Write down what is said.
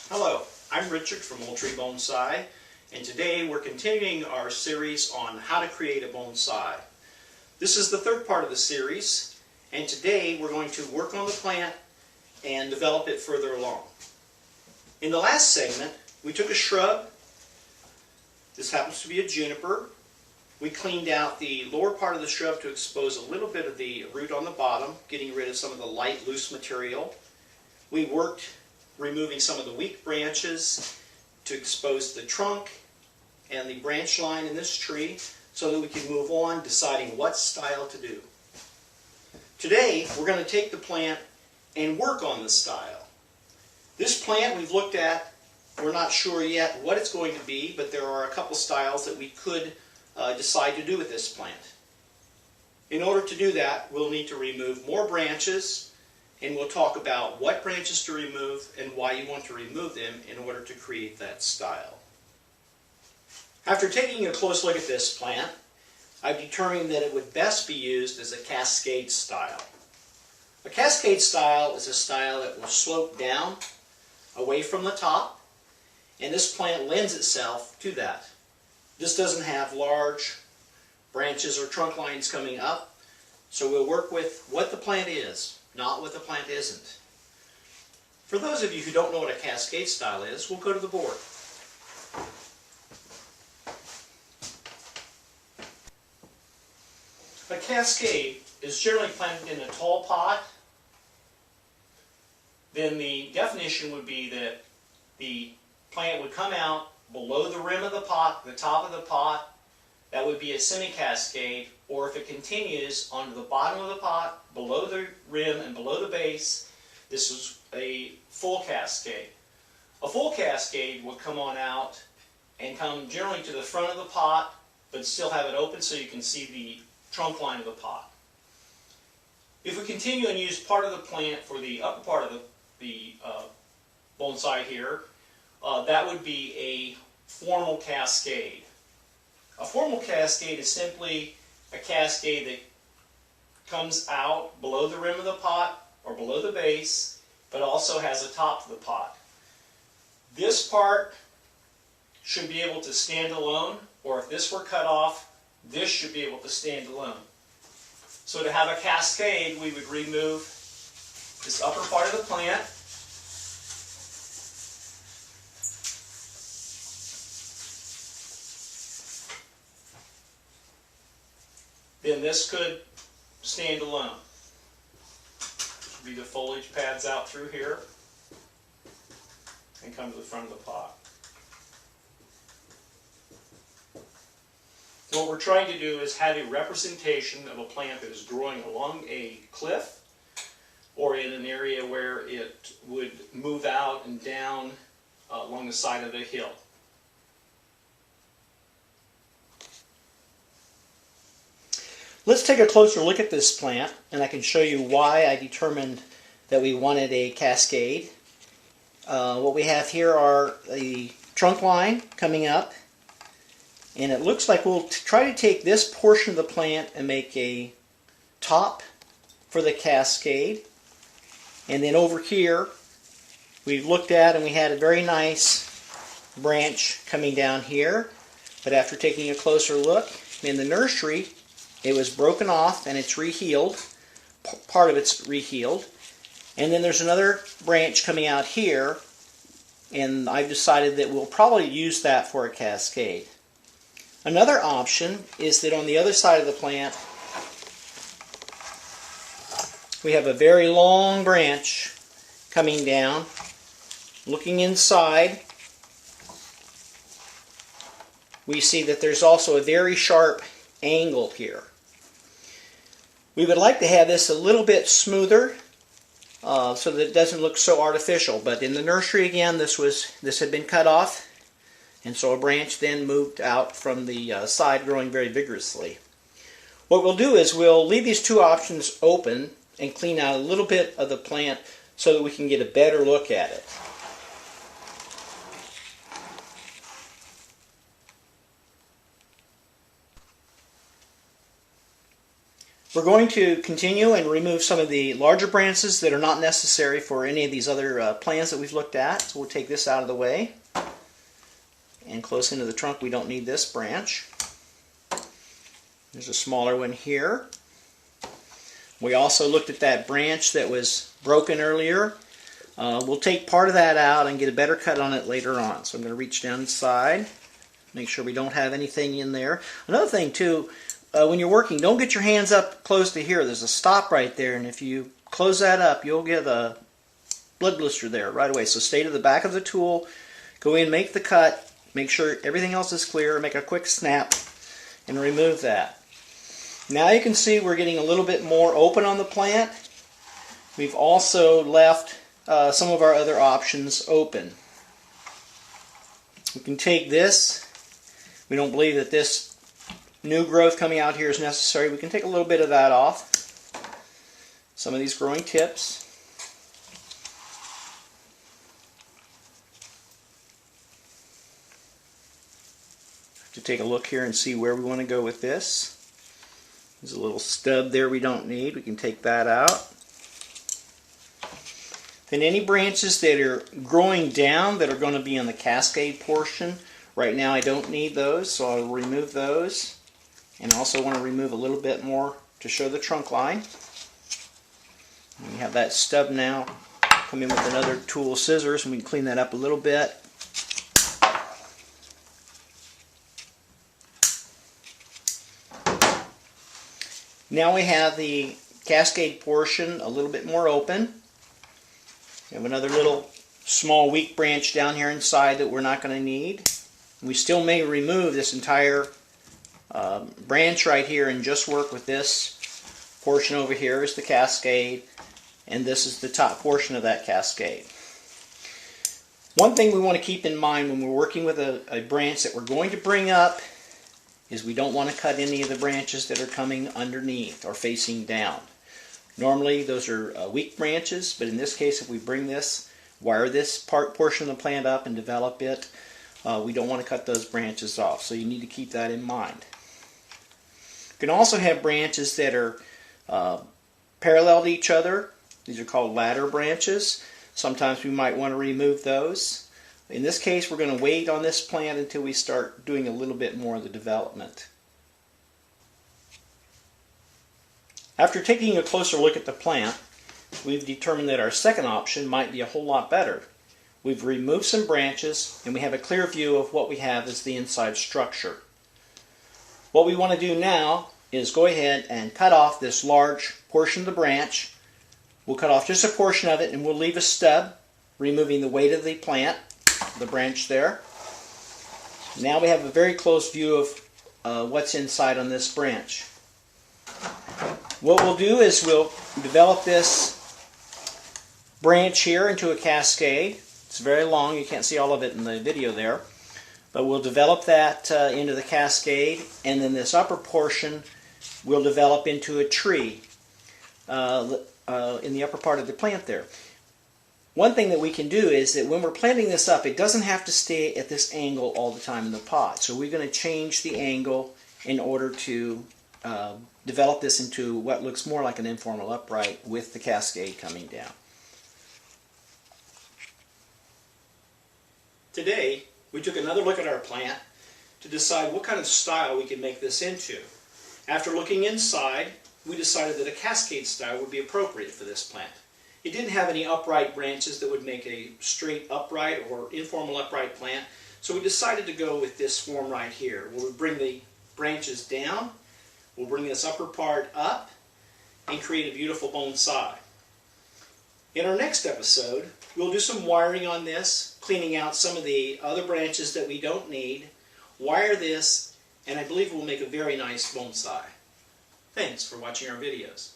Hello, I'm Richard from Old Tree Bonsai, and today we're continuing our series on how to create a bonsai. This is the third part of the series, and today we're going to work on the plant and develop it further along. In the last segment, we took a shrub. This happens to be a juniper. We cleaned out the lower part of the shrub to expose a little bit of the root on the bottom, getting rid of some of the light, loose material. We worked removing some of the weak branches to expose the trunk and the branch line in this tree so that we can move on deciding what style to do. Today we're going to take the plant and work on the style. This plant we've looked at, we're not sure yet what it's going to be, but there are a couple styles that we could decide to do with this plant. In order to do that, we'll need to remove more branches, and we'll talk about what branches to remove and why you want to remove them in order to create that style. After taking a close look at this plant, I've determined that it would best be used as a cascade style. A cascade style is a style that will slope down away from the top, and this plant lends itself to that. This doesn't have large branches or trunk lines coming up, so we'll work with what the plant is, not what the plant isn't. For those of you who don't know what a cascade style is, we'll go to the board. A cascade is generally planted in a tall pot. Then the definition would be that the plant would come out below the rim of the pot, the top of the pot. That would be a semi-cascade, or if it continues onto the bottom of the pot, below the rim and below the base, this is a full cascade. A full cascade would come on out and come generally to the front of the pot, but still have it open so you can see the trunk line of the pot. If we continue and use part of the plant for the upper part of the bonsai here, that would be a formal cascade. A formal cascade is simply a cascade that comes out below the rim of the pot or below the base, but also has a top to the pot. This part should be able to stand alone, or if this were cut off, this should be able to stand alone. So to have a cascade, we would remove this upper part of the plant, then this could stand alone. Should be the foliage pads out through here and come to the front of the pot. So what we're trying to do is have a representation of a plant that is growing along a cliff or in an area where it would move out and down along the side of the hill. Let's take a closer look at this plant, and I can show you why I determined that we wanted a cascade. What we have here are the trunk line coming up, and it looks like we'll try to take this portion of the plant and make a top for the cascade. And then over here, we've looked at and we had a very nice branch coming down here, but after taking a closer look in the nursery, it was broken off and it's rehealed. Part of it's rehealed. And then there's another branch coming out here, and I've decided that we'll probably use that for a cascade. Another option is that on the other side of the plant, we have a very long branch coming down. Looking inside, we see that there's also a very sharp angle here. We would like to have this a little bit smoother so that it doesn't look so artificial, but in the nursery again this had been cut off, and so a branch then moved out from the side, growing very vigorously. What we'll do is we'll leave these two options open and clean out a little bit of the plant so that we can get a better look at it. We're going to continue and remove some of the larger branches that are not necessary for any of these other plans that we've looked at. So we'll take this out of the way. And close into the trunk, we don't need this branch. There's a smaller one here. We also looked at that branch that was broken earlier. We'll take part of that out and get a better cut on it later on. So I'm going to reach down inside, make sure we don't have anything in there. Another thing too, when you're working, don't get your hands up close to here. There's a stop right there, and if you close that up, you'll get a blood blister there right away. So stay to the back of the tool, go in, make the cut, make sure everything else is clear, make a quick snap, and remove that. Now you can see we're getting a little bit more open on the plant. We've also left some of our other options open. We can take this. We don't believe that this new growth coming out here is necessary. We can take a little bit of that off. Some of these growing tips. To take a look here and see where we want to go with this. There's a little stub there we don't need. We can take that out. Then any branches that are growing down that are going to be in the cascade portion, right now I don't need those, so I'll remove those. And I also want to remove a little bit more to show the trunk line. And we have that stub now. Come in with another tool, scissors, and we can clean that up a little bit. Now we have the cascade portion a little bit more open. We have another little small weak branch down here inside that we're not going to need. We still may remove this entire branch right here and just work with this portion over here is the cascade, and this is the top portion of that cascade. One thing we want to keep in mind when we're working with a branch that we're going to bring up is we don't want to cut any of the branches that are coming underneath or facing down. Normally those are weak branches, but in this case if we bring this, wire this portion of the plant up and develop it, we don't want to cut those branches off, so you need to keep that in mind. You can also have branches that are parallel to each other. These are called ladder branches. Sometimes we might want to remove those. In this case, we're going to wait on this plant until we start doing a little bit more of the development. After taking a closer look at the plant, we've determined that our second option might be a whole lot better. We've removed some branches and we have a clear view of what we have as the inside structure. What we want to do now is go ahead and cut off this large portion of the branch. We'll cut off just a portion of it and we'll leave a stub, removing the weight of the plant, the branch there. Now we have a very close view of what's inside on this branch. What we'll do is we'll develop this branch here into a cascade. It's very long, you can't see all of it in the video there. But we'll develop that into the cascade, and then this upper portion will develop into a tree in the upper part of the plant there. One thing that we can do is that when we're planting this up, it doesn't have to stay at this angle all the time in the pot. So we're going to change the angle in order to develop this into what looks more like an informal upright with the cascade coming down. Today, we took another look at our plant to decide what kind of style we could make this into. After looking inside, we decided that a cascade style would be appropriate for this plant. It didn't have any upright branches that would make a straight upright or informal upright plant, so we decided to go with this form right here, where we bring the branches down, we'll bring this upper part up, and create a beautiful bonsai. In our next episode, we'll do some wiring on this, cleaning out some of the other branches that we don't need, wire this, and I believe we'll make a very nice bonsai. Thanks for watching our videos.